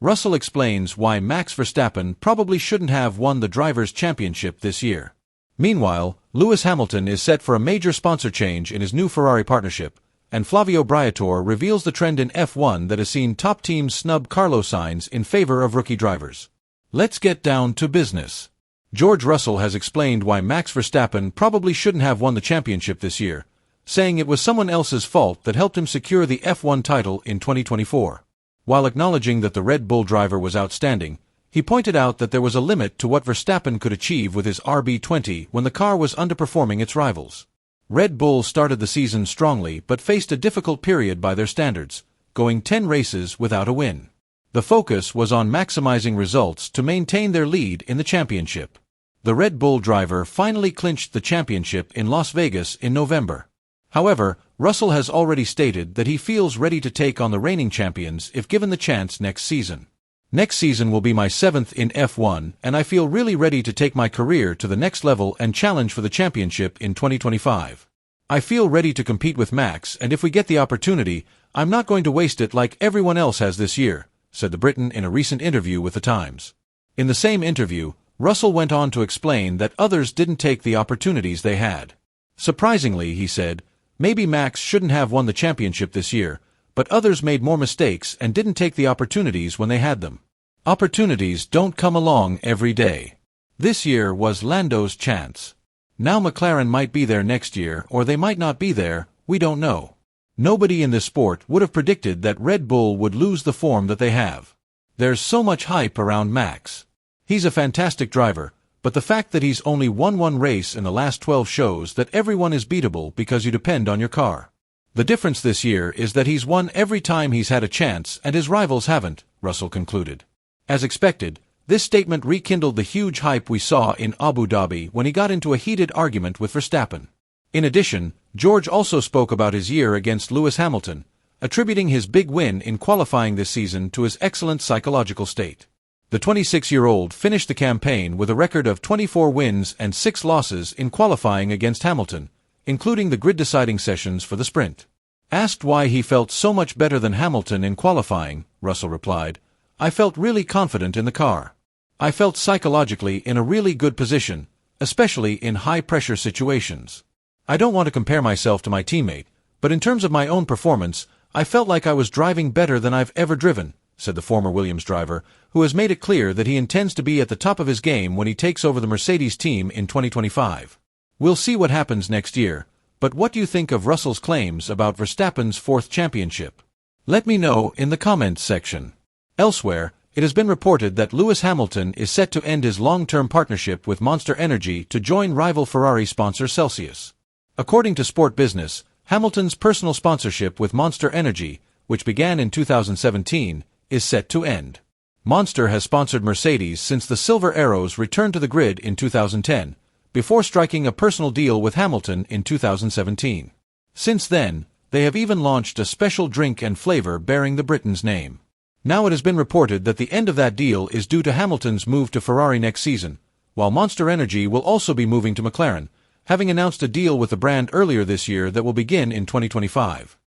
Russell explains why Max Verstappen probably shouldn't have won the Drivers' Championship this year. Meanwhile, Lewis Hamilton is set for a major sponsor change in his new Ferrari partnership, and Flavio Briatore reveals the trend in F1 that has seen top teams snub Carlos Sainz in favor of rookie drivers. Let's get down to business. George Russell has explained why Max Verstappen probably shouldn't have won the championship this year, saying it was someone else's fault that helped him secure the F1 title in 2024. While acknowledging that the Red Bull driver was outstanding, he pointed out that there was a limit to what Verstappen could achieve with his RB20 when the car was underperforming its rivals. Red Bull started the season strongly but faced a difficult period by their standards, going 10 races without a win. The focus was on maximizing results to maintain their lead in the championship. The Red Bull driver finally clinched the championship in Las Vegas in November. However, Russell has already stated that he feels ready to take on the reigning champions if given the chance next season. Next season will be my 7th in F1, and I feel really ready to take my career to the next level and challenge for the championship in 2025. I feel ready to compete with Max, and if we get the opportunity, I'm not going to waste it like everyone else has this year, said the Briton in a recent interview with The Times. In the same interview, Russell went on to explain that others didn't take the opportunities they had. Surprisingly, he said, maybe Max shouldn't have won the championship this year, but others made more mistakes and didn't take the opportunities when they had them. Opportunities don't come along every day. This year was Lando's chance. Now McLaren might be there next year, or they might not be there, we don't know. Nobody in this sport would have predicted that Red Bull would lose the form that they have. There's so much hype around Max. He's a fantastic driver, but the fact that he's only won one race in the last 12 shows that everyone is beatable because you depend on your car. The difference this year is that he's won every time he's had a chance and his rivals haven't, Russell concluded. As expected, this statement rekindled the huge hype we saw in Abu Dhabi when he got into a heated argument with Verstappen. In addition, George also spoke about his year against Lewis Hamilton, attributing his big win in qualifying this season to his excellent psychological state. The 26-year-old finished the campaign with a record of 24 wins and 6 losses in qualifying against Hamilton, including the grid-deciding sessions for the sprint. Asked why he felt so much better than Hamilton in qualifying, Russell replied, I felt really confident in the car. I felt psychologically in a really good position, especially in high-pressure situations. I don't want to compare myself to my teammate, but in terms of my own performance, I felt like I was driving better than I've ever driven, said the former Williams driver, who has made it clear that he intends to be at the top of his game when he takes over the Mercedes team in 2025. We'll see what happens next year, but what do you think of Russell's claims about Verstappen's 4th championship? Let me know in the comments section. Elsewhere, it has been reported that Lewis Hamilton is set to end his long-term partnership with Monster Energy to join rival Ferrari sponsor Celsius. According to Sport Business, Hamilton's personal sponsorship with Monster Energy, which began in 2017, is set to end. Monster has sponsored Mercedes since the Silver Arrows returned to the grid in 2010, before striking a personal deal with Hamilton in 2017. Since then, they have even launched a special drink and flavor bearing the Briton's name. Now it has been reported that the end of that deal is due to Hamilton's move to Ferrari next season, while Monster Energy will also be moving to McLaren, having announced a deal with the brand earlier this year that will begin in 2025.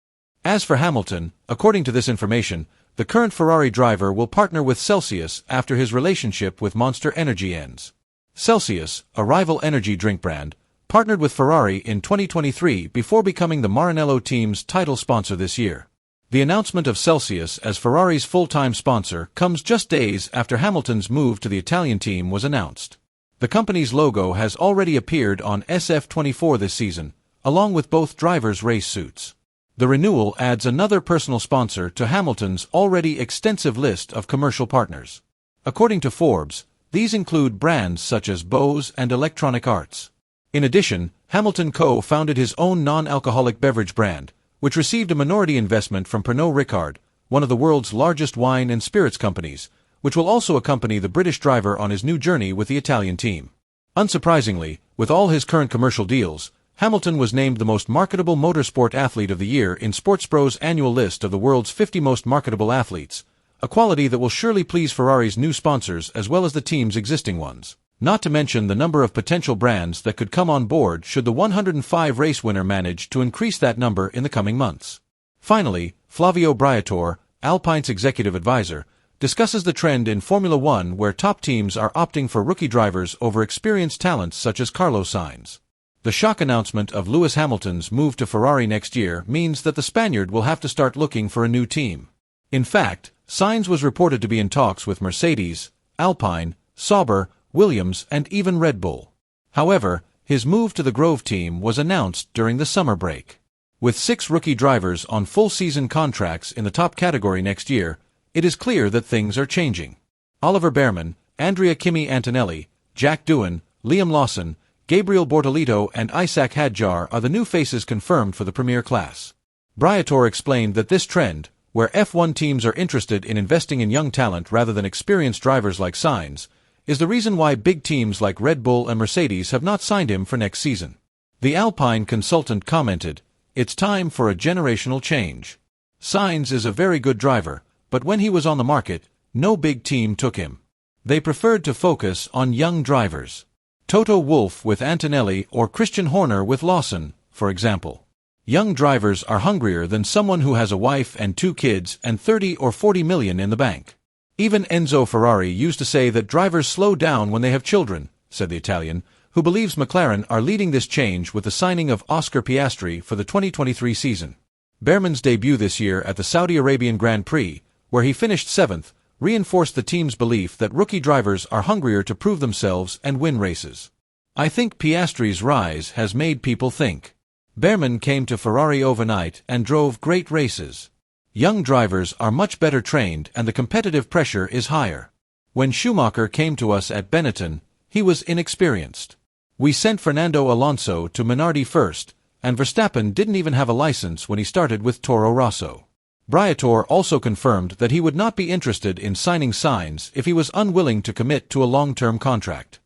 As for Hamilton, according to this information, the current Ferrari driver will partner with Celsius after his relationship with Monster Energy ends. Celsius, a rival energy drink brand, partnered with Ferrari in 2023 before becoming the Maranello team's title sponsor this year. The announcement of Celsius as Ferrari's full-time sponsor comes just days after Hamilton's move to the Italian team was announced. The company's logo has already appeared on SF24 this season, along with both drivers' race suits. The renewal adds another personal sponsor to Hamilton's already extensive list of commercial partners. According to Forbes, these include brands such as Bose and Electronic Arts. In addition, Hamilton co-founded his own non-alcoholic beverage brand, which received a minority investment from Pernod Ricard, one of the world's largest wine and spirits companies, which will also accompany the British driver on his new journey with the Italian team. Unsurprisingly, with all his current commercial deals, Hamilton was named the most marketable motorsport athlete of the year in Sportspro's annual list of the world's 50 most marketable athletes, a quality that will surely please Ferrari's new sponsors as well as the team's existing ones. Not to mention the number of potential brands that could come on board should the 105 race winner manage to increase that number in the coming months. Finally, Flavio Briatore, Alpine's executive advisor, discusses the trend in Formula One where top teams are opting for rookie drivers over experienced talents such as Carlos Sainz. The shock announcement of Lewis Hamilton's move to Ferrari next year means that the Spaniard will have to start looking for a new team. In fact, Sainz was reported to be in talks with Mercedes, Alpine, Sauber, Williams, and even Red Bull. However, his move to the Grove team was announced during the summer break. With 6 rookie drivers on full-season contracts in the top category next year, it is clear that things are changing. Oliver Bearman, Andrea Kimi Antonelli, Jack Doohan, Liam Lawson, Gabriel Bortolito and Isaac Hadjar are the new faces confirmed for the Premier class. Briatore explained that this trend, where F1 teams are interested in investing in young talent rather than experienced drivers like Sainz, is the reason why big teams like Red Bull and Mercedes have not signed him for next season. The Alpine consultant commented, "It's time for a generational change. Sainz is a very good driver, but when he was on the market, no big team took him. They preferred to focus on young drivers. Toto Wolff with Antonelli or Christian Horner with Lawson, for example. Young drivers are hungrier than someone who has a wife and 2 kids and 30 or 40 million in the bank. Even Enzo Ferrari used to say that drivers slow down when they have children," said the Italian, who believes McLaren are leading this change with the signing of Oscar Piastri for the 2023 season. Bearman's debut this year at the Saudi Arabian Grand Prix, where he finished 7th, reinforced the team's belief that rookie drivers are hungrier to prove themselves and win races. "I think Piastri's rise has made people think. Bearman came to Ferrari overnight and drove great races. Young drivers are much better trained and the competitive pressure is higher. When Schumacher came to us at Benetton, he was inexperienced. We sent Fernando Alonso to Minardi first, and Verstappen didn't even have a license when he started with Toro Rosso." Briatore also confirmed that he would not be interested in signing Sainz if he was unwilling to commit to a long-term contract.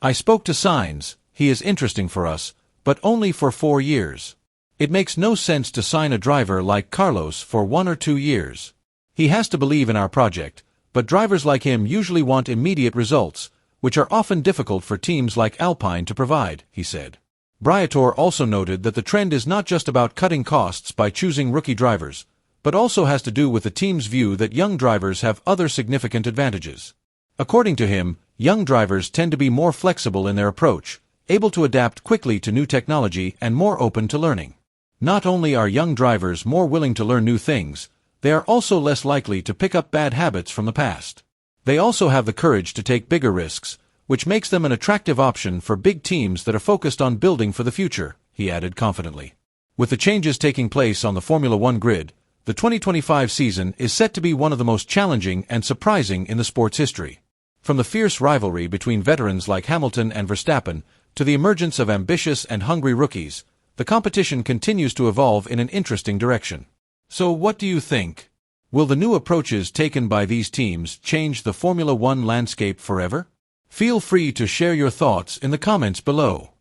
"I spoke to Sainz, he is interesting for us, but only for 4 years. It makes no sense to sign a driver like Carlos for 1 or 2 years. He has to believe in our project, but drivers like him usually want immediate results, which are often difficult for teams like Alpine to provide," he said. Briatore also noted that the trend is not just about cutting costs by choosing rookie drivers, but also has to do with the team's view that young drivers have other significant advantages. According to him, young drivers tend to be more flexible in their approach, able to adapt quickly to new technology and more open to learning. Not only are young drivers more willing to learn new things, they are also less likely to pick up bad habits from the past. They also have the courage to take bigger risks, which makes them an attractive option for big teams that are focused on building for the future, he added confidently. With the changes taking place on the Formula One grid, the 2025 season is set to be one of the most challenging and surprising in the sport's history. From the fierce rivalry between veterans like Hamilton and Verstappen to the emergence of ambitious and hungry rookies, the competition continues to evolve in an interesting direction. So what do you think? Will the new approaches taken by these teams change the Formula One landscape forever? Feel free to share your thoughts in the comments below.